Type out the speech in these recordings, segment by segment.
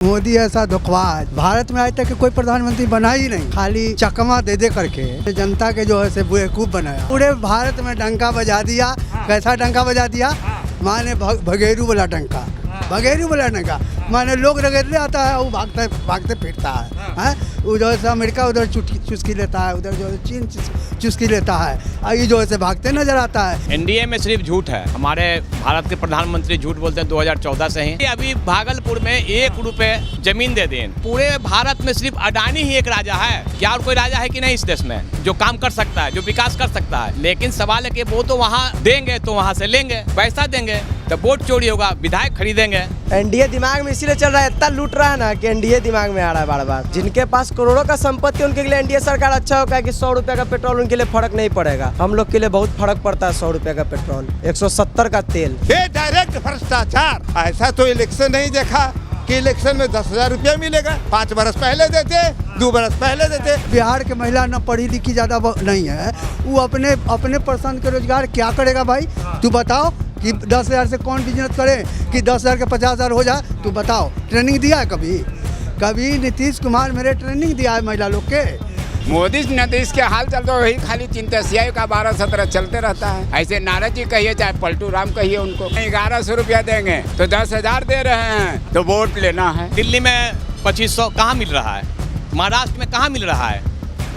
मोदी ऐसा धोखेबाज भारत में आज तक कोई प्रधानमंत्री बना ही नहीं, खाली चकमा दे करके जनता के जो है से बेवकूफ बनाया। पूरे भारत में डंका बजा दिया। कैसा डंका बजा दिया? माने भगेरू वाला डंका, भगेरू वाला डंका माने लोग रगड़ने आता है, वो भागते फिरता है। उधर से अमेरिका उधर चुस्की लेता है, उधर जो है चीन चुस्की लेता है, और ये जो है भागते नजर आता है। एनडीए में सिर्फ झूठ है। हमारे भारत के प्रधानमंत्री झूठ बोलते हैं 2014 से ही। अभी भागलपुर में 1 रुपए जमीन दे दें। पूरे भारत में सिर्फ अडानी ही एक राजा है। क्या और कोई राजा है कि नहीं इस देश में जो काम कर सकता है, जो विकास कर सकता है? लेकिन सवाल है कि वो तो वहाँ देंगे तो वहाँ से लेंगे, पैसा देंगे तो वोट चोरी होगा, विधायक खरीदेंगे। एनडीए दिमाग में इसीलिए चल रहा है, इतना लूट रहा है ना कि एनडीए दिमाग में आ रहा है बार बार। जिनके पास करोड़ों का संपत्ति उनके लिए एनडीए सरकार अच्छा होगा कि 100 रुपए का पेट्रोल उनके लिए फर्क नहीं पड़ेगा। हम लोग के लिए बहुत फर्क पड़ता है। 100 रुपए का पेट्रोल, 170 का तेल। ये डायरेक्ट भ्रष्टाचार। ऐसा तो इलेक्शन नहीं देखा कि इलेक्शन में 10,000 रुपया मिलेगा। 5 बरस पहले देते, 2 बरस पहले देते। बिहार के महिला न पढ़ी लिखी ज्यादा नहीं है, वो अपने पसंद के रोजगार क्या करेगा भाई? तू बताओ कि 10,000 से कौन बिजनेस करे कि 10,000 के 50,000 हो जाए? तू बताओ, ट्रेनिंग दिया है कभी नीतीश कुमार मेरे ट्रेनिंग दिया है महिला लोग के? मोदी नीतीश के हाल चल तो वही खाली चिंता सियाई का 12-17 चलते रहता है। ऐसे नाराज जी कहिए चाहे पलटू राम कहिए, उनको 1100 रुपया देंगे तो 10,000 दे रहे हैं तो वोट लेना है। दिल्ली में 2500 कहाँ मिल रहा है? महाराष्ट्र में कहाँ मिल रहा है?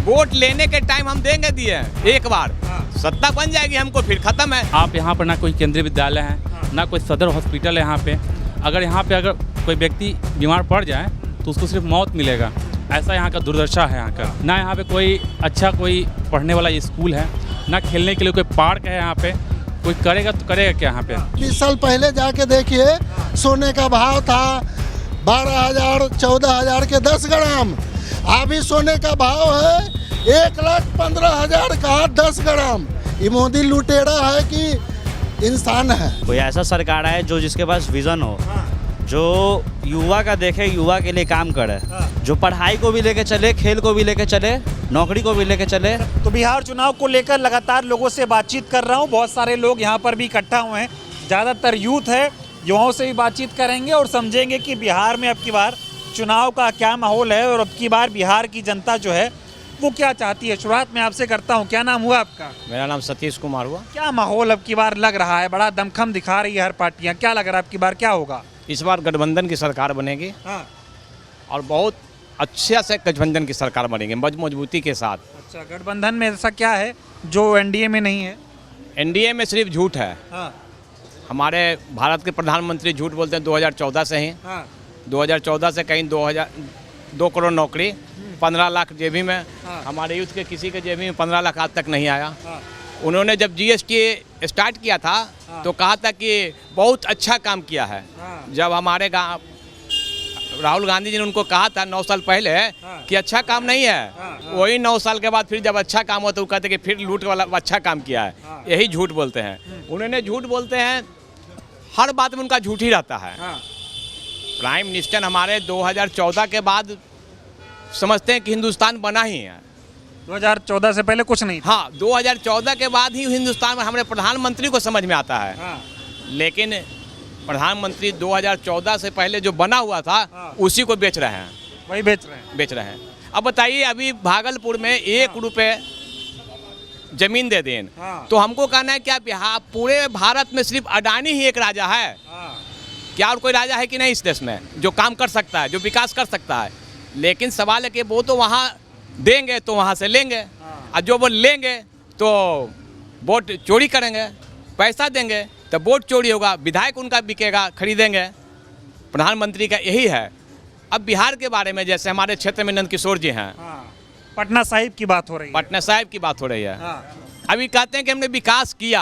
वोट लेने के टाइम हम देंगे दिए एक बार, सत्ता बन जाएगी हमको, फिर खत्म है। आप यहाँ पर ना कोई केंद्रीय विद्यालय है, ना कोई सदर हॉस्पिटल है यहाँ पे। अगर यहाँ पे कोई व्यक्ति बीमार पड़ जाए तो उसको सिर्फ मौत मिलेगा। ऐसा यहाँ का दुर्दशा है यहाँ का। ना यहाँ पे कोई अच्छा कोई पढ़ने वाला स्कूल है, ना खेलने के लिए कोई पार्क है यहाँ पे। कोई करेगा तो करेगा क्या यहाँ पे? 20 साल पहले जाके देखिए, सोने का भाव था 12,000 14,000 के 10 ग्राम। अभी सोने का भाव है 1,15,000 का 10 ग्राम। ये मोदी लुटेरा है कि इंसान है? कोई ऐसा सरकार है जो जिसके पास विजन हो, जो युवा का देखे, युवा के लिए काम करे, जो पढ़ाई को भी लेके चले, खेल को भी लेके चले, नौकरी को भी लेके चले। तो बिहार चुनाव को लेकर लगातार लोगों से बातचीत कर रहा हूँ। बहुत सारे लोग यहाँ पर भी इकट्ठा हुए हैं, ज़्यादातर यूथ है। युवाओं से भी बातचीत करेंगे और समझेंगे कि बिहार में अब की बार चुनाव का क्या माहौल है और अब की बार बिहार की जनता जो है वो क्या चाहती है। शुरुआत में आपसे करता हूँ, क्या नाम हुआ आपका? मेरा नाम सतीश कुमार हुआ। क्या माहौल अब की बार लग रहा है? बड़ा दमखम दिखा रही है हर पार्टियाँ, क्या लग रहा है अब की बार क्या होगा? इस बार गठबंधन की सरकार बनेगी। और बहुत अच्छे से गठबंधन की सरकार बनेगी, मजबूती के साथ। अच्छा, गठबंधन में ऐसा क्या है जो एनडीए में नहीं है? एनडीए में सिर्फ झूठ है। हमारे भारत के प्रधानमंत्री झूठ बोलते हैं 2014 से ही। 2014 से कहीं 2 करोड़ नौकरी, 15 लाख जेबी में। हमारे यूथ के किसी के जेबी में 15 लाख आज तक नहीं आया। उन्होंने जब जीएसटी स्टार्ट किया था तो कहा था कि बहुत अच्छा काम किया है। जब हमारे गाँव राहुल गांधी जी ने उनको कहा था 9 साल पहले कि अच्छा काम नहीं है, वही 9 साल के बाद फिर जब अच्छा काम होता है तो कहते कि फिर लूट वाला अच्छा काम किया है। यही झूठ बोलते हैं। उन्होंने झूठ बोलते हैं, हर बात में उनका झूठ ही रहता है। प्राइम मिनिस्टर हमारे 2014 के बाद समझते हैं कि हिंदुस्तान बना ही है। 2014 से पहले कुछ नहीं था। हाँ, 2014 के बाद ही हिंदुस्तान में हमारे प्रधानमंत्री को समझ में आता है। लेकिन प्रधानमंत्री 2014 से पहले जो बना हुआ था उसी को बेच रहे हैं, वही बेच रहे हैं। अब बताइए, अभी भागलपुर में 1 रुपए जमीन दे दें तो हमको कहना है क्या बिहार पूरे भारत में सिर्फ अडानी ही एक राजा है? क्या और कोई राजा है कि नहीं इस देश में जो काम कर सकता है, जो विकास कर सकता है? लेकिन सवाल है कि वो तो वहाँ देंगे तो वहाँ से लेंगे, और जो वो लेंगे तो वोट चोरी करेंगे, पैसा देंगे तो वोट चोरी होगा, विधायक उनका बिकेगा, खरीदेंगे। प्रधानमंत्री का यही है। अब बिहार के बारे में जैसे हमारे क्षेत्र में नंद किशोर जी हैं, पटना साहिब की बात हो रही है। पटना साहिब की बात हो रही है। अभी कहते हैं कि हमने विकास किया।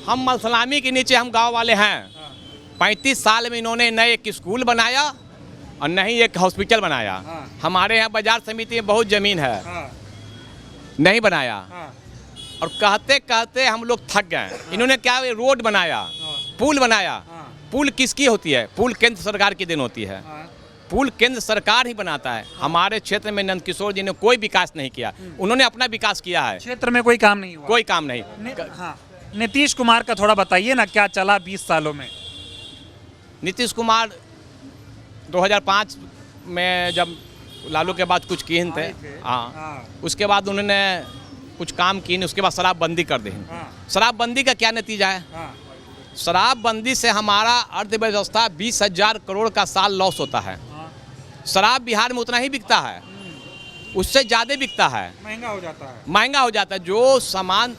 हम मलसलामी के नीचे हम गांव वाले हैं। 35 साल में इन्होंने न एक स्कूल बनाया और न ही एक हॉस्पिटल बनाया। हमारे यहाँ बाजार समिति में बहुत ज़मीन है, नहीं बनाया। और कहते कहते हम लोग थक गए। इन्होंने क्या रोड बनाया, पुल बनाया। पुल किसकी होती है? पुल केंद्र सरकार की देन होती है। पुल केंद्र सरकार ही बनाता है। हमारे क्षेत्र में नंद किशोर जी ने कोई विकास नहीं किया। उन्होंने अपना विकास किया है, क्षेत्र में कोई काम नहीं हुआ। कोई काम नहीं। नीतीश कुमार का थोड़ा बताइए ना, क्या चला 20 सालों में? नीतीश कुमार 2005 में जब लालू के बाद कुछ किए थे, हाँ, उसके बाद उन्होंने कुछ काम किए, उसके बाद शराबबंदी कर दी। शराबबंदी का क्या नतीजा है? शराबबंदी से हमारा अर्थव्यवस्था 20,000 करोड़ का साल लॉस होता है। शराब बिहार में उतना ही बिकता है, उससे ज़्यादा बिकता है, महंगा हो जाता है। महंगा हो जाता है। जो सामान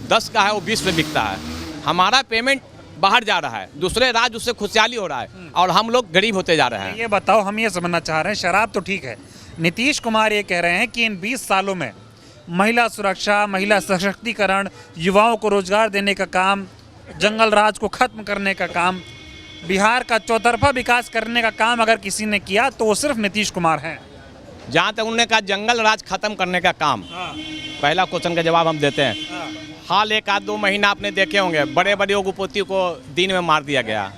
10 का है वो 20 में बिकता है। हमारा पेमेंट बाहर जा रहा है, दूसरे राज्य उससे खुशहाली हो रहा है और हम लोग गरीब होते जा रहे हैं। ये बताओ, हम ये समझना चाह रहे हैं, शराब तो ठीक है, नीतीश कुमार ये कह रहे हैं कि इन 20 सालों में महिला सुरक्षा, महिला सशक्तिकरण, युवाओं को रोजगार देने का काम, जंगल राज को खत्म करने का काम, बिहार का चौतरफा विकास करने का काम अगर किसी ने किया तो वो सिर्फ नीतीश कुमार हैं। जहाँ तक उन्होंने कहा जंगल राज खत्म करने का काम, पहला क्वेश्चन का जवाब हम देते हैं। हाल 1-2 महीना आपने देखे होंगे, बड़े बड़े उद्योगपति को दिन में मार दिया गया।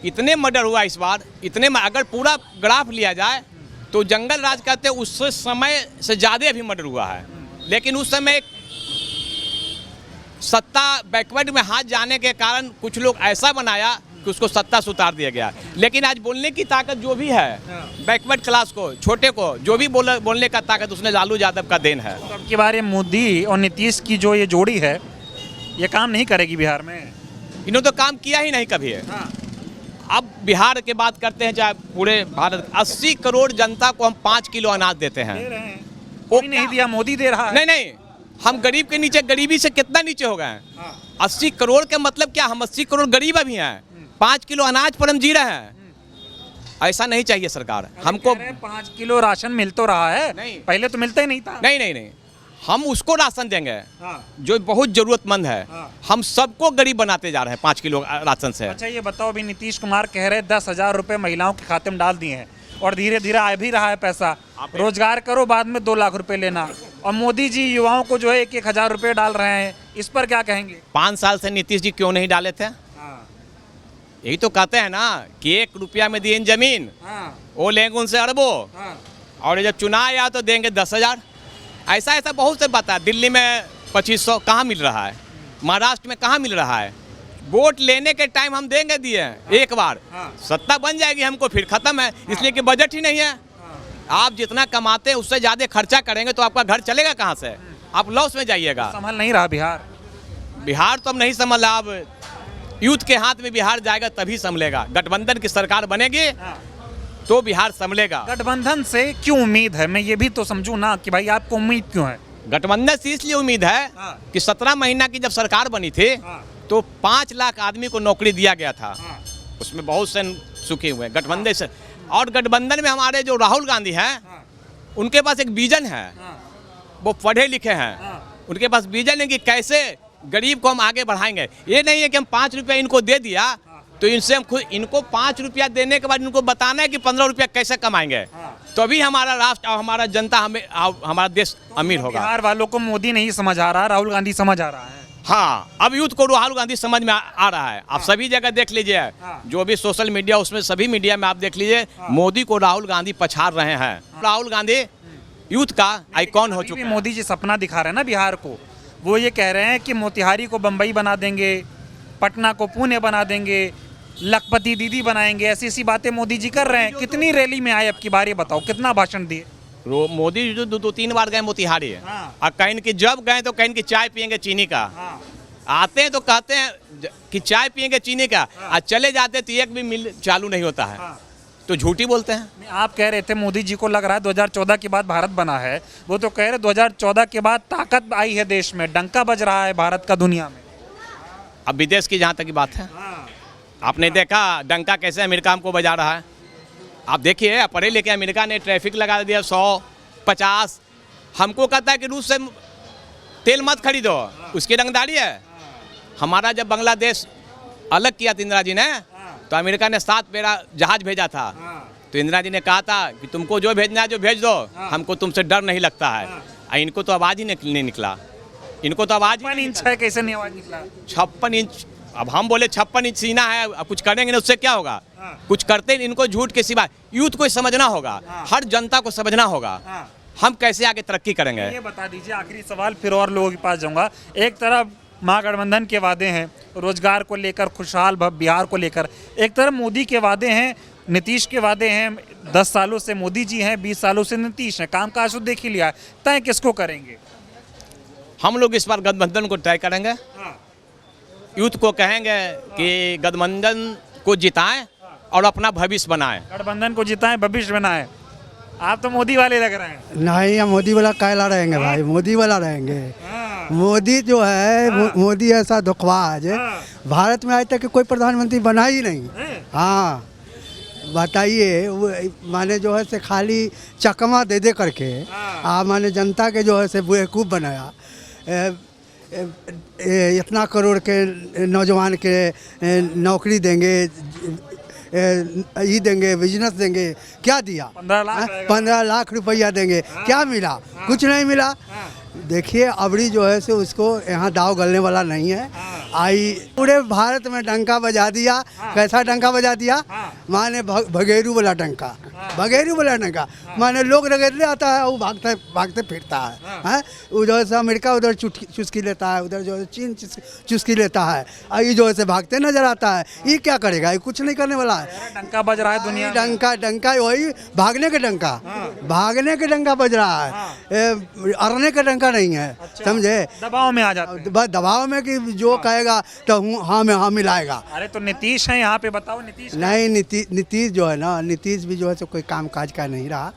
इतने मर्डर हुआ इस बार, इतने अगर पूरा ग्राफ लिया जाए तो जंगल राज कहते उस समय से ज़्यादा अभी मर्डर हुआ है। लेकिन उस समय सत्ता बैकवर्ड में हाथ जाने के कारण कुछ लोग ऐसा बनाया कि उसको सत्ता से उतार दिया गया। लेकिन आज बोलने की ताकत जो भी है, बैकवर्ड क्लास को, छोटे को जो भी बोलने का ताकत, उसने लालू यादव का देन है। तो अब की बार ये मोदी और नीतीश की जो ये जोड़ी है, ये काम नहीं करेगी बिहार में। इन्होंने तो काम किया ही नहीं कभी है। अब बिहार की बात करते हैं, चाहे पूरे भारत 80 करोड़ जनता को हम 5 किलो अनाज देते हैं। कोई नहीं दिया, मोदी दे रहा है। नहीं, हम गरीब के नीचे, गरीबी से कितना नीचे हो गए हैं। 80 करोड़ का मतलब क्या, हम 80 करोड़ गरीब अभी हैं। 5 किलो अनाज पर हम जी रहे हैं। ऐसा नहीं चाहिए सरकार हमको। 5 किलो राशन मिल तो रहा है, नहीं, पहले तो मिलता ही नहीं था। नहीं, हम उसको राशन देंगे जो बहुत जरूरतमंद है। हम सबको गरीब बनाते जा रहे हैं 5 किलो राशन से। अच्छा ये बताओ, अभी नीतीश कुमार कह रहे 10,000 रुपए महिलाओं के खाते में डाल दिए हैं और धीरे धीरे आ भी रहा है पैसा। रोजगार करो, बाद में 2 लाख रुपए लेना। और मोदी जी युवाओं को जो है 1-1 हजार रुपए डाल रहे हैं, इस पर क्या कहेंगे? 5 साल से नीतीश जी क्यों नहीं डाले थे? यही तो कहते हैं ना कि 1 रुपया में दिए जमीन, वो लेंगे उनसे अरबों, और जब चुनाव आया तो देंगे 10,000। ऐसा बहुत से बात है। दिल्ली में 2500 कहाँ मिल रहा है, महाराष्ट्र में कहाँ मिल रहा है। वोट लेने के टाइम हम देंगे दिए एक बार, सत्ता बन जाएगी हमको फिर खत्म है, इसलिए कि बजट ही नहीं है। आप जितना कमाते हैं उससे ज़्यादा खर्चा करेंगे तो आपका घर चलेगा कहाँ से? आप लॉस में जाइएगा। संभल नहीं रहा बिहार तो अब नहीं संभल रहा। अब यूथ के हाथ में बिहार जाएगा तभी संभलेगा। गठबंधन की सरकार बनेगी तो बिहार संभलेगा। गठबंधन से क्यों उम्मीद है? मैं ये भी तो समझूं ना कि भाई आपको उम्मीद क्यों है? गठबंधन से इसलिए उम्मीद है कि 17 महीना की जब सरकार बनी थी तो 5 लाख आदमी को नौकरी दिया गया था। उसमें बहुत से सुखी हुए गठबंधन से। और गठबंधन में हमारे जो राहुल गांधी हैं, उनके पास एक विजन है। वो पढ़े लिखे हैं, उनके पास विजन है कि कैसे गरीब को हम आगे बढ़ाएंगे। ये नहीं है कि हम 5 रुपया इनको दे दिया तो इनसे हम खुद, इनको 5 रुपया देने के बाद इनको बताना है कि 15 रुपया कैसे कमाएंगे, तभी हमारा राष्ट्र और हमारा जनता, हमारा देश अमीर होगा। बिहार वालों को मोदी नहीं समझ आ रहा, राहुल गांधी समझ आ रहा है। हाँ, अब यूथ को राहुल गांधी समझ में आ रहा है। आप सभी जगह देख लीजिए, जो भी सोशल मीडिया, उसमें सभी मीडिया में आप देख लीजिए, मोदी को राहुल गांधी पछाड़ रहे हैं। राहुल गांधी यूथ का आइकॉन हो चुके हैं। मोदी जी सपना दिखा रहे हैं ना बिहार को। वो ये कह रहे हैं कि मोतिहारी को बम्बई बना देंगे, पटना को पुणे बना देंगे, लखपति दीदी बनाएंगे। ऐसी बातें मोदी जी कर रहे हैं। कितनी रैली में आए अब की बार, ये बताओ, कितना भाषण दिए? मोदी जी 2-3 बार गए मोतिहारी। और कहीं कि जब गए तो कहीं कि चाय पियेंगे चीनी का। आते हैं तो कहते हैं कि चाय पियेंगे चीनी का, और चले जाते तो एक भी मिल चालू नहीं होता है। तो झूठी बोलते हैं। आप कह रहे थे मोदी जी को लग रहा है 2014 के बाद भारत बना है। वो तो कह रहे 2014 के बाद ताकत आई है देश में, डंका बज रहा है भारत का दुनिया में। अब विदेश की जहाँ तक की बात है, आपने देखा डंका कैसे अमेरिका हमको बजा रहा है। आप देखिए, पढ़े लिखे अमेरिका ने ट्रैफिक लगा दिया 100-50। हमको कहता है कि रूस से तेल मत खरीदो, उसकी रंगदारी है। हमारा जब बांग्लादेश अलग किया था इंदिरा जी ने, तो अमेरिका ने 7 बेड़ा जहाज भेजा था। तो इंदिरा जी ने कहा था कि तुमको जो भेजना है जो भेज दो, हमको तुमसे डर नहीं लगता है। इनको तो आवाज़ ही नहीं निकला। इनको तो आवाज़ 56 इंच है, कैसे नहीं आवाज़ निकला? 56 इंच। अब हम बोले 56 इंच सीना है, अब कुछ करेंगे ना, उससे क्या होगा? कुछ करते इनको झूठ के सिवा। यूथ को समझना होगा, हर जनता को समझना होगा, हम कैसे आगे तरक्की करेंगे। ये बता दीजिए, आखिरी सवाल, फिर और लोगों के पास जाऊंगा। एक तरफ महागठबंधन के वादे हैं रोजगार को लेकर, खुशहाल बिहार को लेकर, एक तरफ मोदी के वादे हैं नीतीश के वादे हैं, 10 सालों से मोदी जी हैं, 20 सालों से नीतीश हैं, काम काज तो देख ही लिया है, तय किसको करेंगे? हम लोग इस बार गठबंधन को तय करेंगे। यूथ को कहेंगे कि गठबंधन को जिताएं और अपना भविष्य बनाएं। गठबंधन को जिताएं, भविष्य बनाएं। आप तो मोदी वाले लग रहे हैं। नहीं, हम मोदी वाला कायला रहेंगे भाई, मोदी वाला रहेंगे। मोदी जो है मोदी ऐसा धोखेबाज है, भारत में आज तक कोई प्रधानमंत्री बना ही नहीं। हाँ बताइए, वो माने जो है से खाली चकमा दे दे करके माने जनता के जो है से बेवकूफ़ बनाया। इतना करोड़ के नौजवान के नौकरी देंगे, ये देंगे, बिजनेस देंगे, क्या दिया? 15 लाख रुपया देंगे, क्या मिला? कुछ नहीं मिला। देखिए अबड़ी जो है से उसको यहाँ दाव गलने वाला नहीं है। आई पूरे भारत में डंका बजा दिया। कैसा डंका बजा दिया? माने भगेरू वाला डंका, भगेरू वाला डंका। माने लोग रगड़ने आता है, वो भागते भागते फिरता है। उधर से अमेरिका उधर चुस्की लेता है, उधर जो है चीन चुस्की लेता है, और ये जो है से भागते नजर आता है। ये क्या करेगा? ये कुछ नहीं करने वाला है। डंका बज रहा है दुनिया, डंका वही भागने के डंका, भागने के डंका बज रहा है, अड़ने का डंका नहीं है। समझे? दबाव में आ जाते हैं। बस दबाव में कि जो कहेगा तो हाँ में हाँ मिलाएगा। अरे तो नीतीश है यहाँ पे, बताओ नीतीश। नहीं, नीतीश जो है ना, नीतीश भी जो है तो कोई काम काज का नहीं रहा।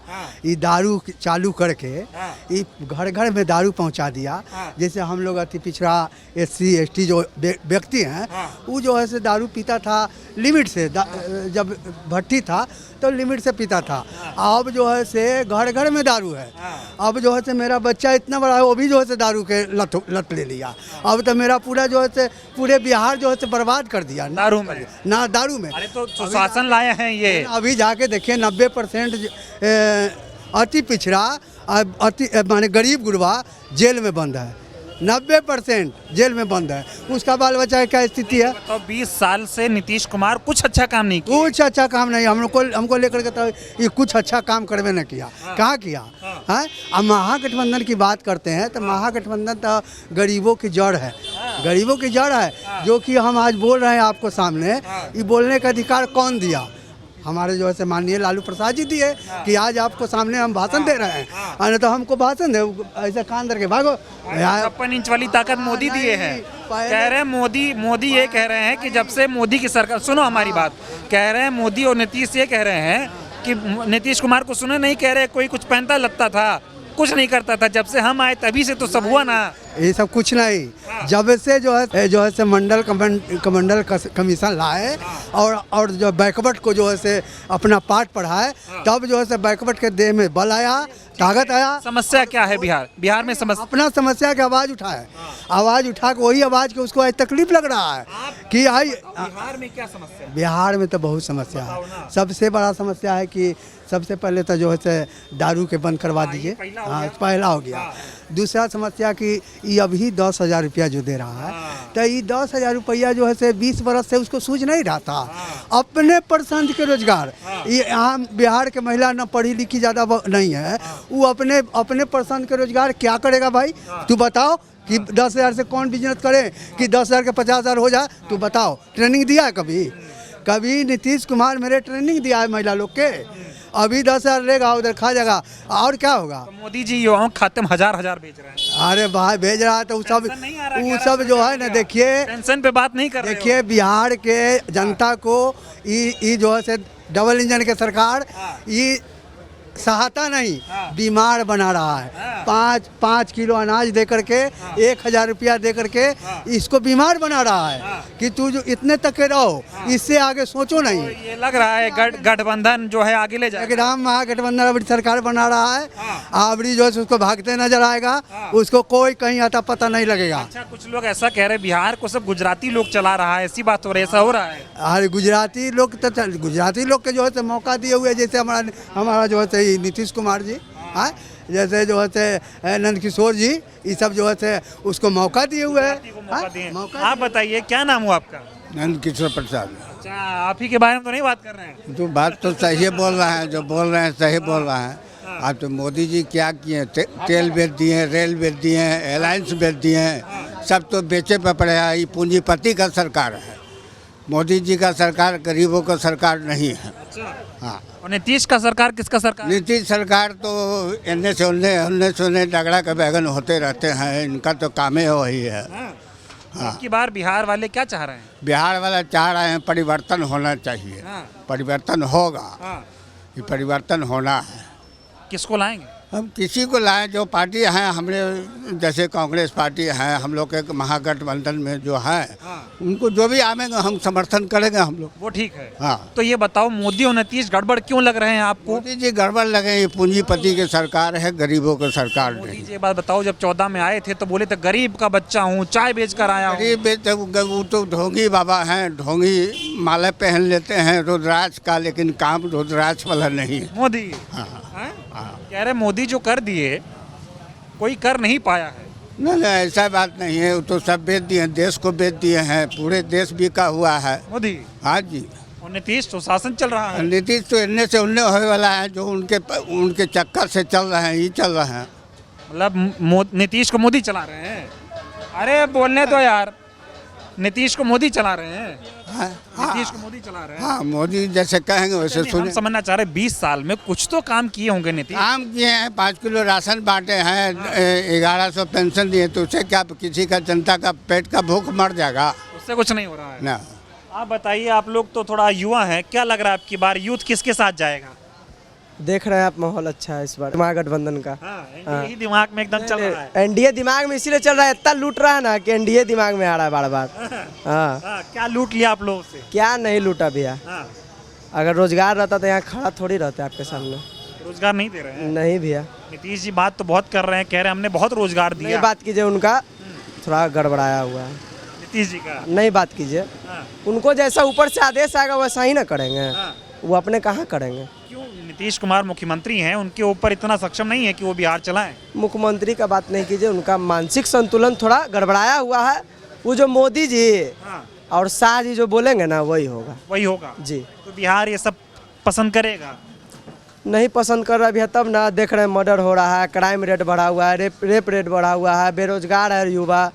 ये दारू चालू करके ये घर घर में दारू पहुंचा दिया। जैसे हम लोग अति पिछड़ा SC ST जो व्यक्ति हैं, वो जो है से दारू पीता था लिमिट से। जब भट्टी था तो लिमिट से पीता था। अब जो है से घर घर में दारू है। अब जो है से मेरा बच्चा इतना बड़ा है, वो भी जो है से दारू के लत ले लिया। अब तो मेरा पूरा जो है से पूरे बिहार जो है से बर्बाद कर दिया दारू में। अरे तो सुशासन लाए हैं ये। अभी जाके देखिए 90% अति पिछड़ा अति माने गरीब गुरबा जेल में बंद है। 90% जेल में बंद है। उसका बाल बच्चा क्या स्थिति है? तो 20 साल से नीतीश कुमार कुछ अच्छा काम नहीं किया। कुछ अच्छा काम नहीं, हमको लेकर के तो ये कुछ अच्छा काम करवे न किया। कहाँ किया है? अब महागठबंधन की बात करते हैं तो महागठबंधन तो गरीबों की जड़ है, गरीबों की जड़ है। जो कि हम आज बोल रहे हैं आपको सामने, ये बोलने का अधिकार कौन दिया? हमारे जो है से माननीय लालू प्रसाद जी दिए कि आज आपको सामने हम भाषण दे रहे हैं, और तो हमको भाषण दे ऐसा कान धर के भागो। 56 इंच वाली ताकत मोदी दिए हैं। कह रहे हैं मोदी ये कह रहे हैं कि जब से मोदी की सरकार, सुनो हमारी बात, कह रहे हैं मोदी और नीतीश ये कह रहे हैं कि नीतीश कुमार को सुने नहीं, कह रहे कोई कुछ पहनता लगता था, कुछ नहीं करता था, जब से हम आए तभी से तो सब हुआ ना। ये सब कुछ नहीं। जब से जो है से मंडल कमीशन लाए और जो बैकवर्ड को जो है से अपना पाठ पढ़ाए, तब जो है से बैकवर्ड के देह में बल आया, ताकत आया। समस्या क्या है बिहार में? समस्या अपना समस्या की आवाज़ उठाए, आवाज़ उठा के वही आवाज़ के उसको आज तकलीफ लग रहा है कि आई बिहार में क्या समस्या है? बिहार में तो बहुत समस्या है। सबसे बड़ा समस्या है कि सबसे पहले तो जो है से दारू के बंद करवा दीजिए। हाँ, पहला हो गया। दूसरा समस्या कि ये अभी 10,000 रुपया जो दे रहा है, तो ये 10,000 रुपया जो है से 20 बरस से उसको सूझ नहीं रहा था। अपने पसंद के रोजगार, ये यहाँ बिहार के महिला न पढ़ी लिखी ज़्यादा नहीं है, वो अपने पसंद के रोजगार क्या करेगा भाई? तू बताओ कि 10,000 से कौन बिजनेस करे कि 10,000 के 50,000 हो जाए? तू बताओ, ट्रेनिंग दिया है कभी नीतीश कुमार मेरे ट्रेनिंग दिया है महिला लोग के? अभी 10,000 लेगा, उधर खा जाएगा, और क्या होगा? तो मोदी जी युवाओं के खाते में हजार बेच रहे हैं। अरे भाई भेज रहा है तो वो सब जो है ना, देखिए टेंशन पे बात नहीं कर रहे। देखिए बिहार के जनता को ये जो है से डबल इंजन के सरकार ये सहायता नहीं, बीमार बना रहा है। 5 किलो अनाज दे करके 1,000 रुपया दे करके इसको बीमार बना रहा है कि तू जो इतने तक के रहो, इससे आगे सोचो नहीं। तो ये लग रहा है गठबंधन जो है आगे ले जाएगा। राम महागठबंधन अबड़ी सरकार बना रहा है, अबड़ी जो है उसको भागते नजर आएगा, उसको कोई कहीं आता पता नहीं लगेगा। अच्छा, कुछ लोग ऐसा कह रहे हैं बिहार को सब गुजराती लोग चला रहा है, ऐसी बात हो रही है, ऐसा हो रहा है? अरे गुजराती लोग के जो है मौका दिए हुए, जैसे हमारा जो है नीतीश कुमार जी, हाँ, जैसे जो है नंद किशोर जी, ये सब जो है उसको मौका दिए हुए हैं। आप बताइए क्या नाम हुआ आपका? नंद किशोर प्रसाद। अच्छा, आप ही के बारे में तो नहीं बात कर रहे हैं? तो बात तो सही बोल रहा है, जो बोल रहे हैं सही बोल रहा है। अब तो मोदी जी क्या किए? तेल बेच दिए, रेल बेच दिए, एयरलाइंस बेच दिए, सब तो बेचे पे पड़े हैं। ये पूंजीपति का सरकार है, मोदी जी का सरकार गरीबों का सरकार नहीं है। हाँ, और नीतीश का सरकार किसका सरकार? नीतीश सरकार तो इन्ने से उन्ने डगड़ा के बैगन होते रहते हैं, इनका तो काम ही वही है। हाँ, की बार बिहार वाले क्या चाह रहे हैं? बिहार वाला चाह रहे हैं परिवर्तन होना चाहिए। परिवर्तन होगा, ये परिवर्तन होना है। किसको लाएंगे? हम किसी को लाएं जो पार्टी हैं, हमने जैसे कांग्रेस पार्टी है, हम लोग के महागठबंधन में जो है उनको जो भी आवेंगे हम समर्थन करेंगे हम लोग। वो ठीक है। हाँ, तो ये बताओ मोदी और नीतीश गड़बड़ क्यों लग रहे हैं आपको? मोदी जी गड़बड़ लगे, ये पूंजीपति की सरकार है, गरीबों की सरकार मोदी नहीं। जी ये बात बताओ, जब 14 में आए थे तो बोले थे गरीब का बच्चा हूँ, चाय बेच कर आया हूँ। गरीब वो तो ढोंगी बाबा हैं, ढोंगी माला पहन लेते हैं रुद्राक्ष का, लेकिन काम रुद्राक्ष वाला नहीं है। मोदी हाँ, कह रहे मोदी जो कर दिए कोई कर नहीं पाया है। नहीं ऐसा बात नहीं है, वो तो सब बेच दिए हैं, देश को बेच दिए हैं, पूरे देश बिका हुआ है मोदी। हाँ जी, और नीतीश तो शासन चल रहा है। नीतीश तो इन्ने से उन्ने होने वाला है, जो उनके चक्कर से चल रहे हैं, ये चल रहे हैं। मतलब नीतीश को मोदी चला रहे हैं? अरे बोलने दो यार, नीतीश को मोदी चला रहे हैं। नीतीश को मोदी चला रहे हैं। हाँ, मोदी जैसे कहेंगे वैसे हम सुने। समझना चाह रहे 20 साल में कुछ तो काम किए होंगे नीतीश। काम किए हैं, 5 किलो राशन बांटे हैं, 1100 पेंशन दिए, तो उससे क्या किसी का जनता का पेट का भूख मर जाएगा? उससे कुछ नहीं हो रहा है ना। आप बताइए, आप लोग तो थोड़ा युवा हैं, क्या लग रहा है आपकी बार यूथ किसके साथ जाएगा? देख रहे हैं आप, माहौल अच्छा है इस बार महागठबंधन का। यही दिमाग में एकदम चल रहा है। एनडीए दिमाग में इसीलिए चल रहा है, इतना लूट रहा है ना कि एनडीए दिमाग में आ रहा है बार बार। हाँ, क्या लूट लिया आप लोगों से? क्या नहीं लूटा भैया। अगर रोजगार रहता तो यहाँ खड़ा थोड़ी रहते आपके सामने। रोजगार नहीं दे रहे हैं? नहीं भैया। नीतीश जी बात तो बहुत कर रहे हैं, कह रहे हैं हमने बहुत रोजगार दिया। नहीं बात कीजिए, उनका थोड़ा गड़बड़ाया हुआ है। नीतीश जी का नहीं बात कीजिए, उनको जैसा ऊपर से आदेश आएगा वैसा ही ना करेंगे, वो अपने कहाँ करेंगे। क्यों? नीतीश कुमार मुख्यमंत्री हैं, उनके ऊपर इतना सक्षम नहीं है कि वो बिहार चलाएं। मुख्यमंत्री का बात नहीं कीजिए, उनका मानसिक संतुलन थोड़ा गड़बड़ाया हुआ है। वो जो मोदी जी और शाह जी जो बोलेंगे ना वही होगा। वही होगा जी। तो बिहार ये सब पसंद करेगा? नहीं पसंद कर रहा भैया, तब ना देख रहे हैं मर्डर हो रहा है, क्राइम रेट बढ़ा हुआ है, रेप रेट बढ़ा हुआ है, बेरोजगार है युवा।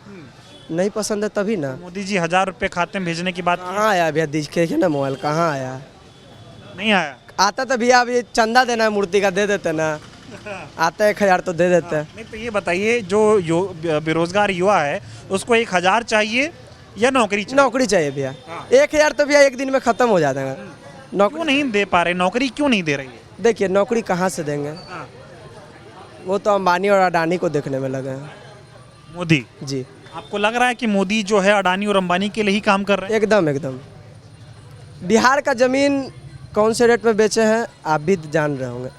नहीं पसंद है तभी ना। मोदी जी 1000 रुपये खाते में भेजने की बात कहाँ आया भैया? दिखे ना मोबाइल, कहाँ आया? नहीं आया। आता तो भैया, अब ये चंदा देना है मूर्ति का, दे देते ना। आता 1000 तो दे देते हैं। नहीं तो ये बताइए, जो बेरोजगार युवा है उसको 1000 चाहिए या नौकरी चाहिए? नौकरी चाहिए भैया। 1000 तो भैया एक दिन में खत्म हो जाता है। क्यों नहीं दे पा रहे? नौकरी क्यों नहीं दे रही है? देखिए नौकरी कहाँ से देंगे, वो तो अंबानी और अडानी को देखने में लगे हैं। मोदी जी। आपको लग रहा है कि मोदी जो है अडानी और अंबानी के लिए ही काम कर रहे हैं? एकदम एकदम। बिहार का जमीन कौन से रेट में बेचे हैं आप भी जान रहे होंगे,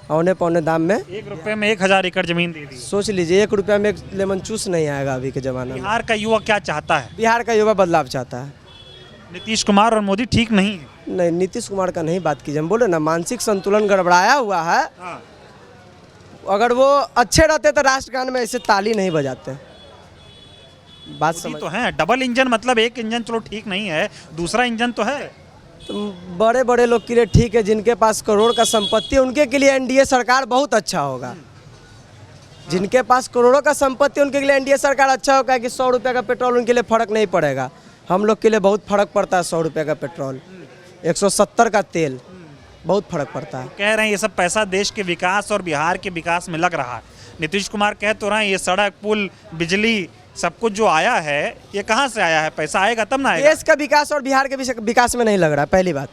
औने पौने दाम में। 1 रुपये में 1000 एकड़ जमीन दे दी। सोच लीजिए, 1 रुपया में एक लेमन चूस नहीं आएगा अभी के जमाने में। बिहार का युवा क्या चाहता है? बिहार का युवा बदलाव चाहता है। नीतीश कुमार और मोदी ठीक नहीं है? नहीं, नीतीश कुमार का नहीं बात कीजिए, हम बोले ना मानसिक संतुलन गड़बड़ाया हुआ है। अगर वो अच्छे रहते तो राष्ट्रगान में ऐसे ताली नहीं बजाते। बात समझ तो है, डबल इंजन मतलब एक इंजन चलो ठीक नहीं है, दूसरा इंजन तो है। तो बड़े बड़े लोग के लिए ठीक है, जिनके पास करोड़ का संपत्ति है उनके के लिए एनडीए सरकार बहुत अच्छा होगा। जिनके पास करोड़ों का संपत्ति उनके लिए एनडीए सरकार अच्छा होगा कि 100 रुपये का पेट्रोल उनके लिए फर्क नहीं पड़ेगा। हम लोग के लिए बहुत फर्क पड़ता है, 100 रुपये का पेट्रोल, 170 का तेल, बहुत फर्क पड़ता है। कह रहे हैं ये सब पैसा देश के विकास और बिहार के विकास में लग रहा है। नीतीश कुमार कह तो रहे हैं ये सड़क पुल बिजली सब कुछ जो आया है ये कहाँ से आया है? पैसा आएगा तब ना आएगा। देश का विकास और बिहार के विकास में नहीं लग रहा, पहली बात।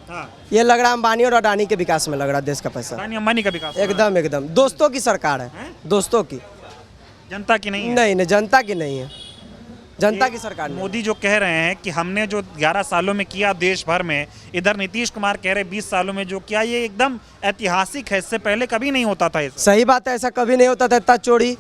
ये लग रहा है अंबानी और अडानी के विकास में लग रहा है देश का पैसा। अडानी अंबानी का विकास एकदम एकदम। दोस्तों की सरकार है, दोस्तों की, जनता की नहीं है। नहीं, जनता की नहीं है, जनता की सरकार नहीं। मोदी जो कह रहे हैं कि हमने जो 11 सालों में किया देश भर में, इधर नीतीश कुमार कह रहे 20 सालों में जो किया ये एकदम ऐतिहासिक है, इससे पहले कभी नहीं होता था। सही बात है, ऐसा कभी नहीं होता था इतना चोरी।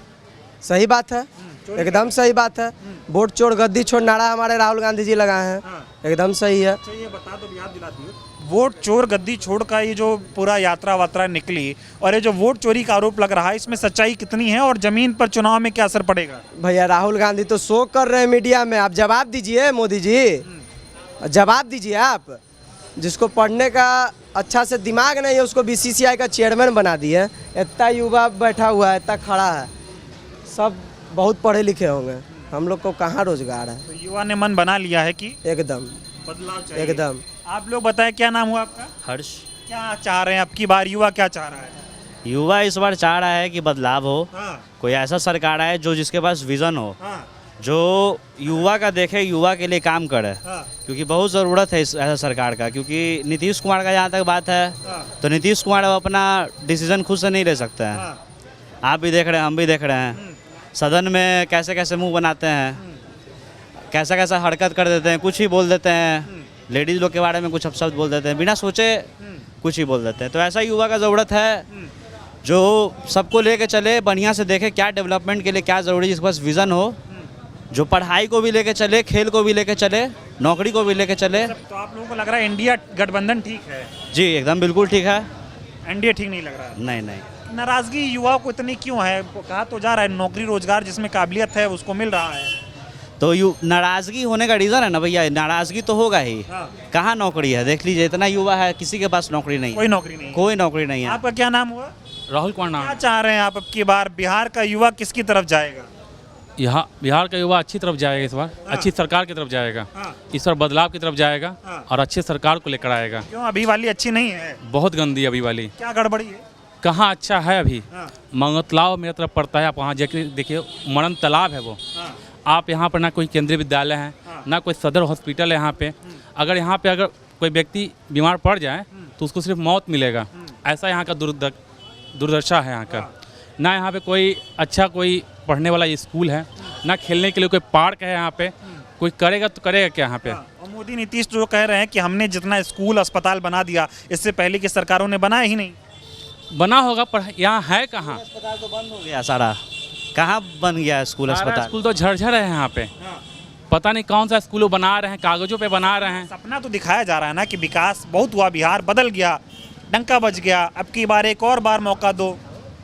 सही बात है, एकदम सही बात है। वोट चोर गद्दी छोड़ नारा हमारे राहुल गांधी जी लगाए हैं, एकदम सही है। ये बता दो, याद दिला दिए, वोट चोर गद्दी छोड़ का ये जो पूरा यात्रा वात्रा निकली और ये जो वोट चोरी का आरोप लग रहा है, इसमें सच्चाई कितनी है और जमीन पर चुनाव में क्या असर पड़ेगा? भैया राहुल गांधी तो शो कर रहे हैं मीडिया में, आप जवाब दीजिए मोदी जी, जवाब दीजिए आप। जिसको पढ़ने का अच्छा से दिमाग नहीं है उसको बीसीसीआई का चेयरमैन बना दिए। इतना युवा बैठा हुआ है, इतना खड़ा है, सब बहुत पढ़े लिखे होंगे, हम लोग को कहाँ रोजगार है। तो युवा ने मन बना लिया है कि एकदम बदलाव चाहिए एकदम। आप लोग बताएं, क्या नाम हुआ आपका? हर्ष। क्या चाह रहे हैं अब की बार, युवा क्या चाह रहा है? युवा इस बार चाह रहा है कि बदलाव हो, हाँ, कोई ऐसा सरकार आए जो जिसके पास विजन हो, हाँ, जो युवा का देखे, युवा के लिए काम करे, हाँ, क्योंकि बहुत ज़रूरत है इस ऐसा सरकार का। क्योंकि नीतीश कुमार का जहाँ तक बात है, हाँ, तो नीतीश कुमार अब अपना डिसीजन खुद से नहीं ले सकते हैं। हाँ, आप भी देख रहे हैं, हम भी देख रहे हैं, सदन में कैसे कैसे मुंह बनाते हैं, कैसा कैसा हरकत कर देते हैं, कुछ ही बोल देते हैं, लेडीज़ लोग के बारे में कुछ अपशब्द बोल देते हैं, बिना सोचे कुछ ही बोल देते हैं। तो ऐसा युवा का ज़रूरत है जो सबको लेके चले, बढ़िया से देखे क्या डेवलपमेंट के लिए क्या ज़रूरी है, जिसके पास विज़न हो, जो पढ़ाई को भी लेके चले, खेल को भी लेके चले, नौकरी को भी लेके चले। तो आप लोगों को लग रहा है इंडिया गठबंधन ठीक है? जी एकदम बिल्कुल ठीक है। एनडीए ठीक नहीं लग रहा है? नहीं नहीं, नाराजगी युवाओं को इतनी क्यों है? कहा तो जा रहा है नौकरी रोजगार जिसमें काबिलियत है उसको मिल रहा है। तो नाराज़गी होने का रीज़न है ना भैया, नाराज़गी तो होगा ही। हाँ। कहाँ नौकरी है, देख लीजिए, इतना युवा है, किसी के पास नौकरी नहीं है, कोई नौकरी नहीं है। कोई नौकरी नहीं है। आपका क्या नाम हुआ? राहुल कुमार नाम। क्या चाह रहे हैं आप अब की बार, बिहार का युवा किसकी तरफ जाएगा? यहाँ बिहार का युवा अच्छी तरफ जाएगा इस बार, अच्छी सरकार की तरफ जाएगा, हाँ। इस बार बदलाव की तरफ जाएगा हाँ। और अच्छी सरकार को लेकर आएगा। क्यों, अभी वाली अच्छी नहीं है? बहुत गंदी अभी वाली। क्या गड़बड़ी है? कहाँ अच्छा है अभी? हाँ। मंगतलाव मेरे तरफ पड़ता है, आप वहाँ जाके देखिए, मरण तालाब है वो। हाँ, आप यहाँ पर ना कोई केंद्रीय विद्यालय है, ना कोई सदर हॉस्पिटल है यहाँ पे। अगर कोई व्यक्ति बीमार पड़ जाए तो उसको सिर्फ मौत मिलेगा। ऐसा यहाँ का दुर्दशा है यहाँ का। ना यहाँ पे कोई अच्छा कोई पढ़ने वाला स्कूल है, ना खेलने के लिए कोई पार्क है यहाँ पे। कोई करेगा तो करेगा क्या यहाँ पे? और मोदी नीतीश जो कह रहे हैं कि हमने जितना स्कूल अस्पताल बना दिया, इससे पहले की सरकारों ने बनाया ही नहीं। बना होगा पर यहाँ है कहाँ? अस्पताल तो बंद हो गया सारा, कहाँ बन गया स्कूल सारा अस्पताल? स्कूल तो झरझर है यहाँ पे। पता नहीं कौन सा स्कूल वो बना रहे हैं, कागजों पे बना रहे हैं। सपना तो दिखाया जा रहा है ना कि विकास बहुत हुआ, बिहार बदल गया, डंका बज गया, अब की बार एक और बार मौका दो।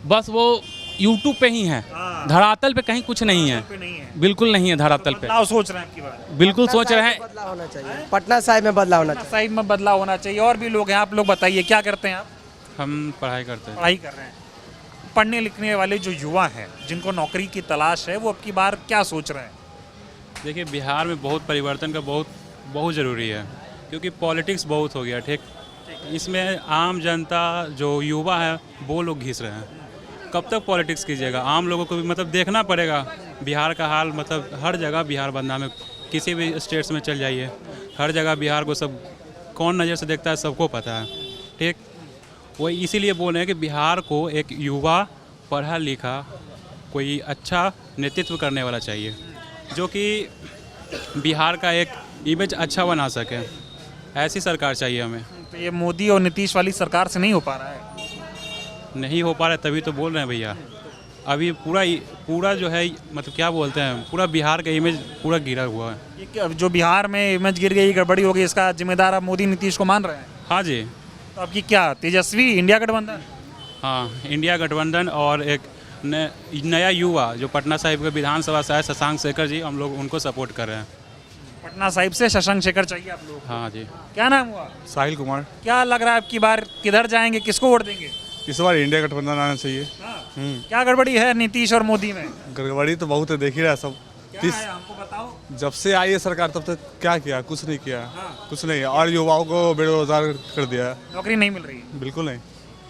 बस वो यूट्यूब पे ही है, हाँ। धरातल पे कहीं कुछ नहीं है, पे नहीं है। बिल्कुल नहीं है धरातल पे। बदलाव सोच रहे हैं अब की बार? बिल्कुल सोच रहे हैं। बदलाव होना चाहिए, पटना साहिब में बदलाव होना चाहिए। साइड में बदलाव होना चाहिए। और भी लोग हैं, आप लोग बताइए क्या करते हैं आप? हम पढ़ाई करते हैं। पढ़ाई कर रहे हैं। पढ़ने लिखने वाले जो युवा हैं जिनको नौकरी की तलाश है, वो अब की बार क्या सोच रहे हैं? देखिए, बिहार में बहुत परिवर्तन का बहुत ज़रूरी है, क्योंकि पॉलिटिक्स बहुत हो गया। ठीक, इसमें आम जनता जो युवा है वो लोग घिस रहे हैं। कब तक पॉलिटिक्स कीजिएगा? आम लोगों को भी मतलब देखना पड़ेगा बिहार का हाल। मतलब हर जगह बिहार बदनाम है, किसी भी स्टेट्स में चल जाइए, हर जगह बिहार को सब कौन नज़र से देखता है सबको पता है। ठीक, वो इसीलिए बोल रहे हैं कि बिहार को एक युवा पढ़ा लिखा कोई अच्छा नेतृत्व करने वाला चाहिए, जो कि बिहार का एक इमेज अच्छा बना सके। ऐसी सरकार चाहिए हमें। तो ये मोदी और नीतीश वाली सरकार से नहीं हो पा रहा है। नहीं हो पा रहा है, तभी तो बोल रहे हैं भैया। अभी पूरा जो है, मतलब क्या बोलते हैं, पूरा बिहार का इमेज पूरा गिरा हुआ है। ये जो बिहार में इमेज गिर गई, गड़बड़ी हो गई, इसका जिम्मेदार आप मोदी नीतीश को मान रहे हैं? हाँ जी। तो आपकी क्या तेजस्वी इंडिया गठबंधन? हाँ, इंडिया गठबंधन और एक नया युवा जो पटना साहिब के विधानसभा से है, शशांक शेखर जी, हम लोग उनको सपोर्ट कर रहे हैं। पटना साहिब से शशांक शेखर चाहिए आप लोग? हाँ जी। क्या नाम हुआ? साहिल कुमार। क्या लग रहा है आपकी बार किधर जाएंगे, किसको वोट देंगे? इस बार इंडिया गठबंधन आना चाहिए। क्या गड़बड़ी है नीतीश और मोदी में? गड़बड़ी तो बहुत है, देख ही रहा है सब। क्या है हमको बताओ। जब से आई है सरकार तब तक क्या किया? कुछ नहीं किया। कुछ नहीं, और युवाओं को बेरोजगार कर दिया। नौकरी नहीं मिल रही है। बिल्कुल नहीं।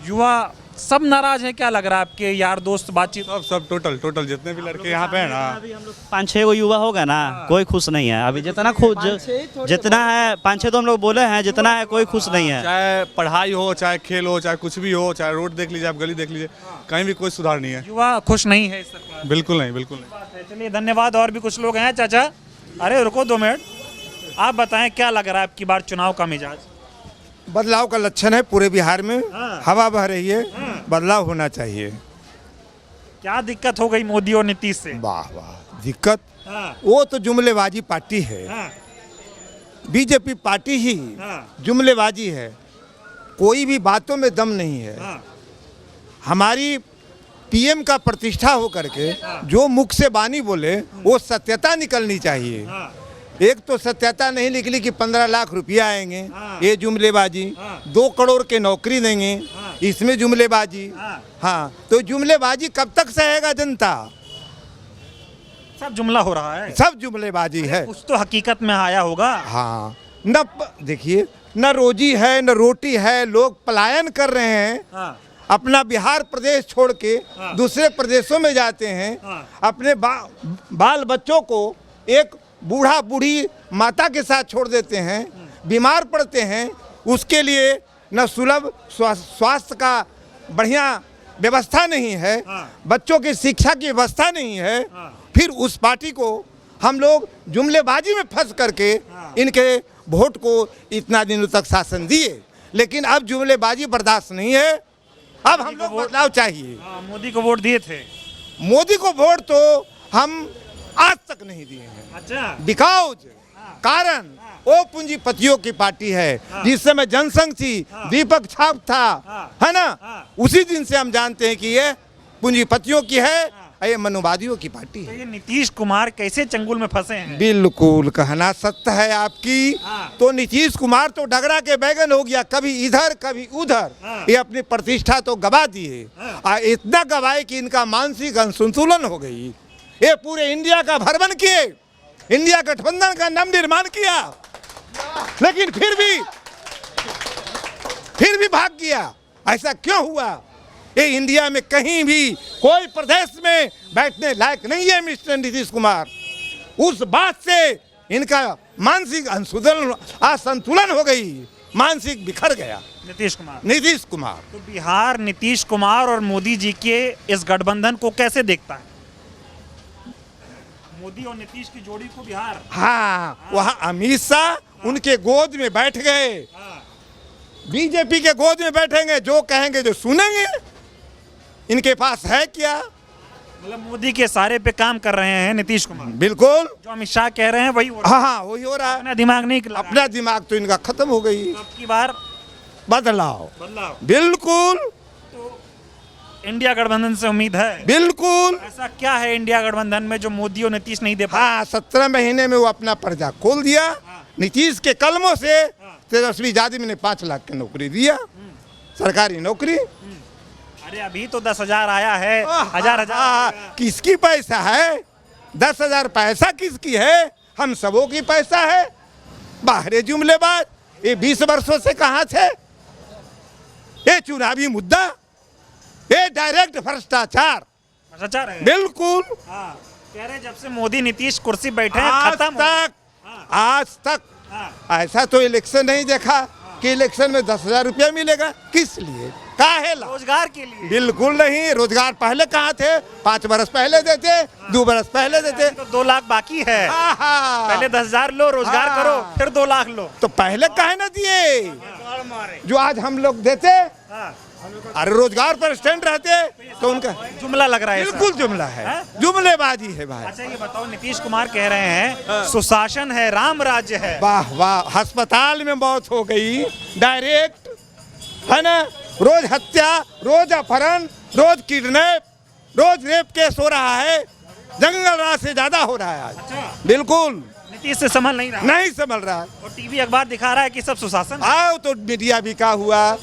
युवा सब नाराज है, क्या लग रहा है? आपके यार दोस्त बातचीत? सब टोटल जितने भी लड़के यहाँ पे हैं ना, 5-6 गो युवा होगा ना, कोई खुश नहीं है अभी। जितना जितना है 5-6 तो हम लोग बोले हैं, जितना है कोई खुश नहीं है। चाहे पढ़ाई हो, चाहे खेल हो, चाहे कुछ भी हो, चाहे रोड देख लीजिए, आप गली देख लीजिए, कहीं भी कोई सुधार नहीं है। युवा खुश नहीं है इस सरकार? बिल्कुल नहीं, बिल्कुल नहीं। चलिए धन्यवाद। और भी कुछ लोग हैं। चाचा, अरे रुको 2 मिनट, आप बताएं क्या लग रहा है आपकी बार चुनाव का मिजाज? बदलाव का लक्षण है पूरे बिहार में। हवा बह रही है, बदलाव होना चाहिए। क्या दिक्कत हो गई मोदी और नीतीश से? वाह वाह, दिक्कत वो तो जुमलेबाजी पार्टी है। बीजेपी पार्टी ही जुमलेबाजी है, कोई भी बातों में दम नहीं है। हमारी पीएम का प्रतिष्ठा हो करके जो मुख से बानी बोले वो सत्यता निकलनी चाहिए। एक तो सत्यता नहीं निकली कि 15 लाख रुपया आएंगे, ये जुमलेबाजी। 2 करोड़ के नौकरी देंगे, इसमें जुमलेबाजी। हाँ, तो जुमलेबाजी कब तक सहेगा जनता? सब जुमला हो रहा है, सब जुमलेबाजी है। कुछ तो हकीकत में आया होगा। हाँ, देखिए न रोजी है न रोटी है, लोग पलायन कर रहे हैं। अपना बिहार प्रदेश छोड़ के दूसरे प्रदेशों में जाते हैं। अपने बाल बच्चों को एक बूढ़ा बूढ़ी माता के साथ छोड़ देते हैं, बीमार पड़ते हैं, उसके लिए न सुलभ स्वास्थ्य का बढ़िया व्यवस्था नहीं है, बच्चों की शिक्षा की व्यवस्था नहीं है। फिर उस पार्टी को हम लोग जुमलेबाजी में फंस करके इनके वोट को इतना दिनों तक शासन दिए, लेकिन अब जुमलेबाजी बर्दाश्त नहीं है। अब हम लोग बदलाव चाहिए। मोदी को वोट दिए थे? मोदी को वोट तो हम आज तक नहीं दिए हैं। अच्छा। बिकॉज कारण वो पूंजीपतियों की पार्टी है, जिस समय जनसंघ थी, दीपक छाप था, है ना, उसी दिन से हम जानते हैं कि ये पूंजीपतियों की है, ये मनुवादियों की पार्टी है। तो ये नीतीश कुमार कैसे चंगुल में फंसे हैं? बिल्कुल कहना सत्य है आपकी। तो नीतीश कुमार तो डगरा के बैगन हो गया, कभी इधर कभी उधर। ये अपनी प्रतिष्ठा तो गवा दिए, इतना गवाए कि इनका मानसिक असंतुलन हो गई। ये पूरे इंडिया का भ्रमण किए, इंडिया गठबंधन का नाम निर्माण किया, लेकिन फिर भी भाग गया। ऐसा क्यों हुआ? ये इंडिया में कहीं भी कोई प्रदेश में बैठने लायक नहीं है मिस्टर नीतीश कुमार। उस बात से इनका मानसिक असंतुलन हो गई, मानसिक बिखर गया। नीतीश कुमार तो बिहार नीतीश कुमार और मोदी जी के इस गठबंधन को कैसे देखता है? मोदी और नीतीश की जोड़ी को बिहार। हाँ, वहाँ अमित शाह उनके गोद में बैठ गए, बीजेपी के गोद में बैठेंगे, जो कहेंगे जो सुनेंगे। इनके पास है क्या? मतलब मोदी के सारे पे काम कर रहे हैं नीतीश कुमार। बिल्कुल, जो अमित शाह कह रहे हैं वही हो रहा है। हाँ, वही हो रहा है। अपना दिमाग नहीं लगा। अपना दिमाग तो इनका खत्म हो गई। तो अब की बार बदलाव। बिल्कुल। तो इंडिया गठबंधन से उम्मीद है? बिल्कुल। ऐसा क्या है इंडिया गठबंधन में जो मोदी और नीतीश नहीं दे पाए? हाँ, 17 महीने में वो अपना पर्चा खोल दिया। नीतीश के कलमों से तेजस्वी यादव ने 5 लाख की नौकरी दिया, सरकारी नौकरी। अरे अभी तो 10,000 आया है, हजार किसकी पैसा है? 10,000 पैसा किसकी है? हम सबों की पैसा है। बाहरे जुमलेबाज, ये 20 वर्षों से कहाँ थे? ये चुनावी मुद्दा, ये डायरेक्ट भ्रष्टाचार है। बिल्कुल। कह रहे जब से मोदी नीतीश कुर्सी बैठे हैं खत्म आज तक ऐसा तो इलेक्शन नहीं देखा कि इलेक्शन में 10,000 रुपया मिलेगा। किस लिए? काहे ला? रोजगार के लिए। बिल्कुल नहीं। रोजगार पहले कहाँ थे? 5 बरस पहले देते, 2 बरस पहले देते। तो 2 लाख बाकी है। पहले 10,000 लो, रोजगार करो, फिर 2 लाख लो। तो पहले काहे ना दिए जो आज हम लोग देते? अरे रोजगार पर स्टैंड रहते तो उनका जुमला लग रहा है। बिल्कुल जुमला है, जुमलेबाजी है भाई। अच्छा ये बताओ, नीतीश कुमार कह रहे हैं सुशासन है, राम राज्य है। वाह वाह, अस्पताल में मौत हो गई डायरेक्ट, है ना, रोज हत्या, रोज अपहरण, रोज किडनैप, रोज रेप केस हो रहा है, जंगल राज से ज्यादा हो रहा है आज। अच्छा। बिल्कुल। नीतीश से संभल नहीं रहा। नहीं संभल रहा। और टीवी अखबार दिखा रहा है कि सब सुशासन। आओ तो मीडिया बिका हुआ,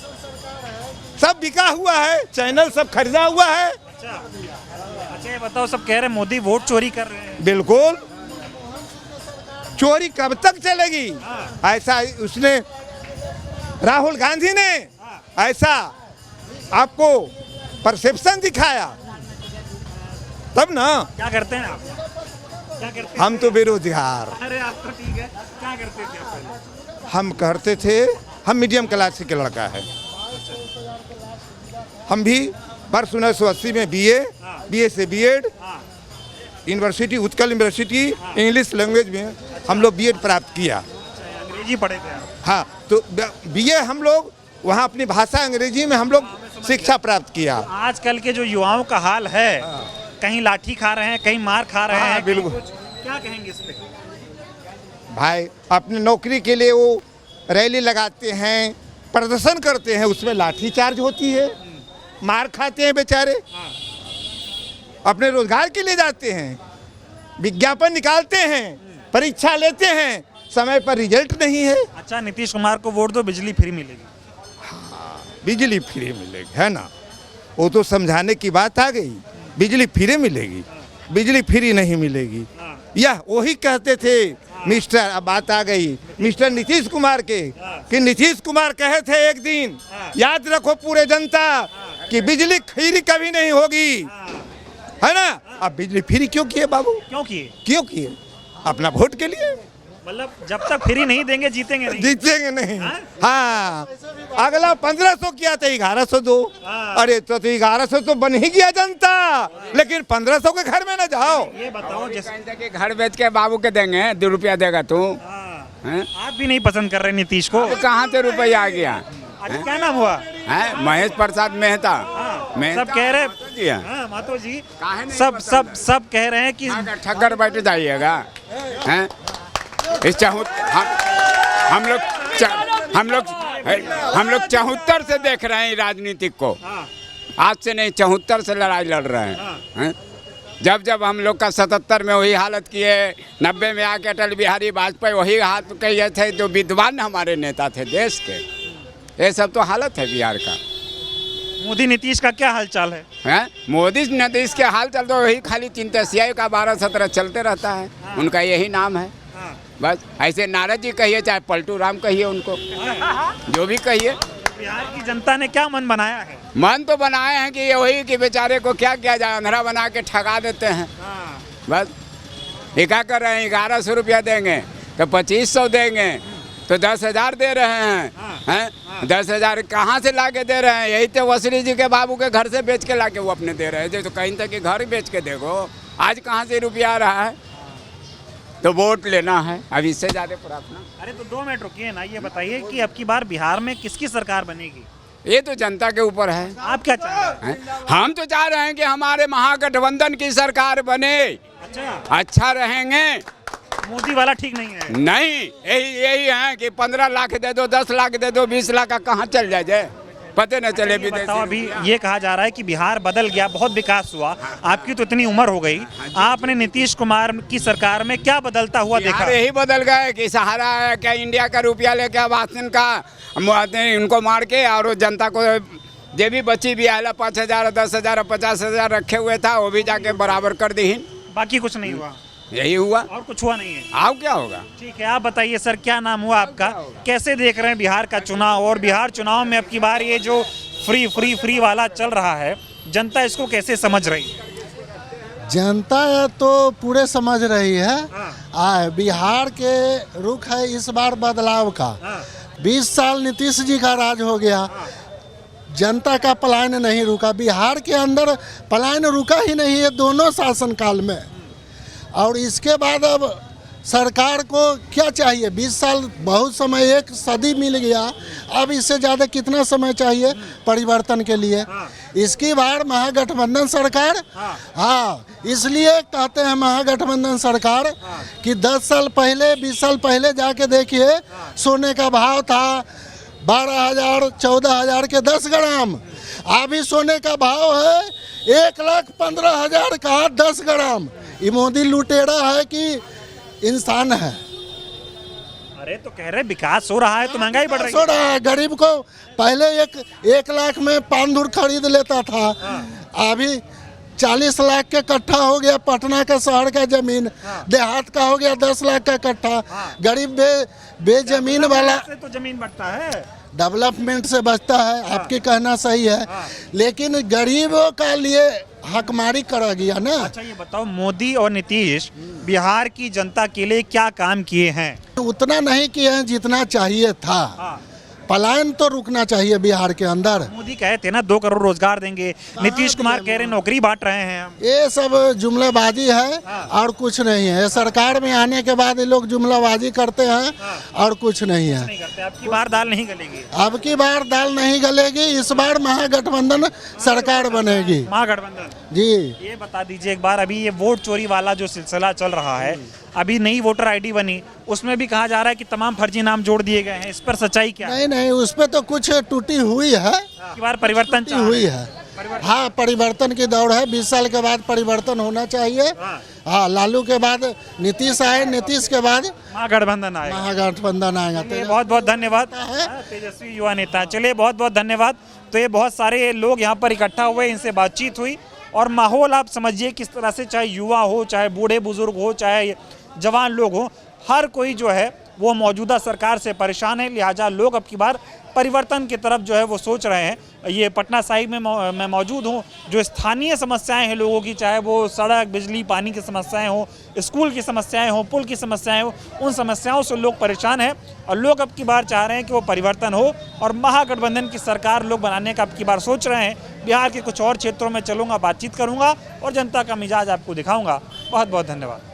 सब बिका हुआ है, चैनल सब खरीदा हुआ है। अच्छा ये बताओ, सब कह रहे हैं मोदी वोट चोरी कर रहे हैं। बिल्कुल। चोरी कब तक चलेगी? ऐसा उसने, राहुल गांधी ने ऐसा आपको परसेप्शन दिखाया तब ना। क्या करते हैं आप? क्या करते हम तो बेरोजगार। अरे आप तो ठीक है, क्या करते थे आप? हम करते थे, हम मीडियम क्लास के लड़का है। हम भी वर्ष 1980 में बीए से BEd, university, Utkal university, English language में हम लोग बीएड प्राप्त किया। अंग्रेजी पढ़े थे आप? हाँ, तो बीए हम लोग वहाँ अपनी भाषा अंग्रेजी में हम लोग शिक्षा प्राप्त किया। आजकल के जो युवाओं का हाल है, कहीं लाठी खा रहे हैं, कहीं मार खा रहे हैं, बिल्कुल। क्या कहेंगे इस पे? भाई अपनी नौकरी के लिए वो रैली लगाते हैं, प्रदर्शन करते हैं, उसमें लाठी चार्ज होती है, मार खाते हैं बेचारे। अपने रोजगार के लिए जाते हैं, विज्ञापन निकालते हैं, परीक्षा लेते हैं, समय पर रिजल्ट नहीं है। अच्छा, नीतीश कुमार को वोट दो, बिजली फ्री मिलेगी। हाँ, बिजली फ्री मिलेगी, है ना, वो तो समझाने की बात आ गई। बिजली फ्री मिलेगी, बिजली फ्री नहीं मिलेगी। यह वही कहते थे मिस्टर, अब बात आ गई मिस्टर नीतीश कुमार के, कि नीतीश कुमार कहे थे एक दिन, याद रखो पूरे जनता, कि बिजली फ्री कभी नहीं होगी, है ना। अब बिजली फ्री क्यों किए बाबू? क्यों किए? अपना वोट के लिए। मतलब जब तक फ्री नहीं देंगे जीतेंगे नहीं। जीतेंगे नहीं। हाँ, अगला 1500 किया तो 1100 दो। अरे तो 1100 तो बन ही गया जनता, लेकिन 1500 के घर में ना जाओ। ये बताओ, जैसे कि घर बेच के बाबू के देंगे, 2 रुपया देगा तू। आप भी नहीं पसंद कर रहे नीतीश को? तो कहाँ से रुपया आ गया? क्या नाम हुआ? महेश प्रसाद मेहता। सब कह रहे हैं, मातो जी, सब कह रहे हैं कि ठक्कर बैठ जाइएगा। इस हम लोग 74 से देख रहे हैं राजनीतिक को, आज से नहीं 74 से लड़ाई लड़ रहे हैं। जब हम लोग का 77 में वही हालत किए, 90 में आके अटल बिहारी वाजपेयी वही हाथ कहिए थे, जो विद्वान हमारे नेता थे देश के। ये सब तो हालत है बिहार का। मोदी नीतीश का क्या हालचाल है? मोदी नीतीश के हालचाल तो वही खाली चिंता सियाई का 12-17 चलते रहता है, उनका यही नाम है बस। ऐसे नारद जी कहिए चाहे पलटू राम कहिए, उनको जो भी कहिए। बिहार की जनता ने क्या मन बनाया है? मन तो बनाए हैं कि ये वही कि बेचारे को क्या किया जाए, अंधेरा बना के ठगा देते हैं बस। ये क्या कर रहे हैं, 1100 रुपया देंगे तो 2500 देंगे तो 10,000 दे रहे हैं। 10,000 कहाँ से ला के दे रहे हैं? यही तो वसीली जी के बाबू के घर से बेच के ला के वो अपने दे रहे हैं। तो कहीं तक कि घर बेच के देखो, आज कहाँ से रुपया आ रहा है? तो वोट लेना है, अब इससे ज़्यादा प्रार्थना। अरे तो 2 मिनट रुकिए ना, ये बताइए कि अब की बार बिहार में किसकी सरकार बनेगी? ये तो जनता के ऊपर है। आप क्या चाह रहे हैं? हम तो चाह रहे हैं कि हमारे महागठबंधन की सरकार बने। अच्छा रहेंगे। मोदी वाला ठीक नहीं है? नहीं, यही है कि 15 लाख दे दो, 10 लाख दे दो, 20 लाख का कहाँ चल जाए, पते न चले। बताओ, अभी ये कहा जा रहा है कि बिहार बदल गया, बहुत विकास हुआ। आपकी तो इतनी उम्र हो गई, आपने नीतीश कुमार की सरकार में क्या बदलता हुआ देखा? यही बदल गए कि सहारा है क्या, इंडिया का रुपया लेके आवासन का उनको मार के, और जनता को जो भी बची भी आला 5,000, 10,000, 50,000 रखे हुए था, वो भी जाके बराबर कर दी। बाकी कुछ नहीं हुआ? यही हुआ, और कुछ हुआ नहीं है। आप क्या होगा? ठीक है, आप बताइए सर, क्या नाम हुआ आपका? कैसे देख रहे हैं बिहार का चुनाव? और बिहार चुनाव में अब की बार ये जो फ्री वाला चल रहा है, जनता इसको कैसे समझ रही है? जनता तो पूरे समझ रही है। बिहार के रुख है इस बार बदलाव का। 20 साल नीतीश जी का राज हो गया, जनता का पलायन नहीं रुका। बिहार के अंदर पलायन रुका ही नहीं है दोनों शासनकाल में। और इसके बाद अब सरकार को क्या चाहिए? 20 साल बहुत समय, 1 सदी मिल गया, अब इससे ज़्यादा कितना समय चाहिए परिवर्तन के लिए? इसकी बार महागठबंधन सरकार। हाँ, इसलिए कहते हैं महागठबंधन सरकार कि 10 साल पहले, 20 साल पहले जाके देखिए, सोने का भाव था 12,000, 14,000 के 10 ग्राम। अभी सोने का भाव है 1,15,000 का 10 ग्राम। ये मोदी लुटेरा है कि इंसान है? अरे तो कह रहे विकास हो रहा है तो महंगाई बढ़ रही है। हो रहा है। गरीब को पहले 1 लाख में पान धूर खरीद लेता था, अभी 40 लाख के कट्ठा हो गया पटना का शहर का जमीन। देहात का हो गया 10 लाख का कट्ठा। गरीब बेजमीन वाला से तो जमीन बढ़ता है, डेवलपमेंट से बचता है। आपके कहना सही है, लेकिन गरीबों का लिए हकमारी करा गया ना। अच्छा ये बताओ, मोदी और नीतीश बिहार की जनता के लिए क्या काम किए हैं? उतना नहीं किए हैं जितना चाहिए था। पलायन तो रुकना चाहिए बिहार के अंदर। मोदी कहे थे ना 2 करोड़ रोजगार देंगे, नीतीश कुमार कह रहे नौकरी बांट रहे हैं हम। ये सब जुमलाबाजी है और कुछ नहीं है। सरकार में आने के बाद ये लोग जुमलाबाजी करते हैं और कुछ नहीं है। नहीं करते। अब की बार दाल नहीं गलेगी? अब की बार दाल नहीं गलेगी। इस बार महागठबंधन सरकार बनेगी। महागठबंधन जी। ये बता दीजिए एक बार, अभी ये वोट चोरी वाला जो सिलसिला चल रहा है, अभी नई वोटर आईडी बनी, उसमें भी कहा जा रहा है कि तमाम फर्जी नाम जोड़ दिए गए हैं, इस पर सच्चाई क्या है? नहीं, उस पर तो कुछ टूटी हुई है। इस बार परिवर्तन हुई है। हाँ, परिवर्तन की दौड़ है। 20 साल के बाद परिवर्तन होना चाहिए। हाँ, लालू के बाद नीतीश आए, नीतीश के बाद महागठबंधन आएगा। महागठबंधन आएगा। बहुत बहुत धन्यवाद, तेजस्वी युवा नेता। चलिए, बहुत बहुत धन्यवाद। तो ये बहुत सारे लोग यहाँ पर इकट्ठा हुए, इनसे बातचीत हुई, और माहौल आप समझिए किस तरह से, चाहे युवा हो, चाहे बूढ़े बुजुर्ग हो, चाहे जवान लोग हो, हर कोई जो है वो मौजूदा सरकार से परेशान है, लिहाजा लोग अब की बार परिवर्तन की तरफ जो है वो सोच रहे हैं। ये पटना साहिब में मैं मौजूद हूँ। जो स्थानीय समस्याएं हैं लोगों की, चाहे वो सड़क, बिजली, पानी की समस्याएं हो, स्कूल की समस्याएं हो, पुल की समस्याएं हो, उन समस्याओं से लोग परेशान हैं और लोग अब की बार चाह रहे हैं कि वो परिवर्तन हो और महागठबंधन की सरकार लोग बनाने का अब की बार सोच रहे हैं। बिहार के कुछ और क्षेत्रों में चलूँगा, बातचीत करूँगा और जनता का मिजाज आपको दिखाऊँगा। बहुत बहुत धन्यवाद।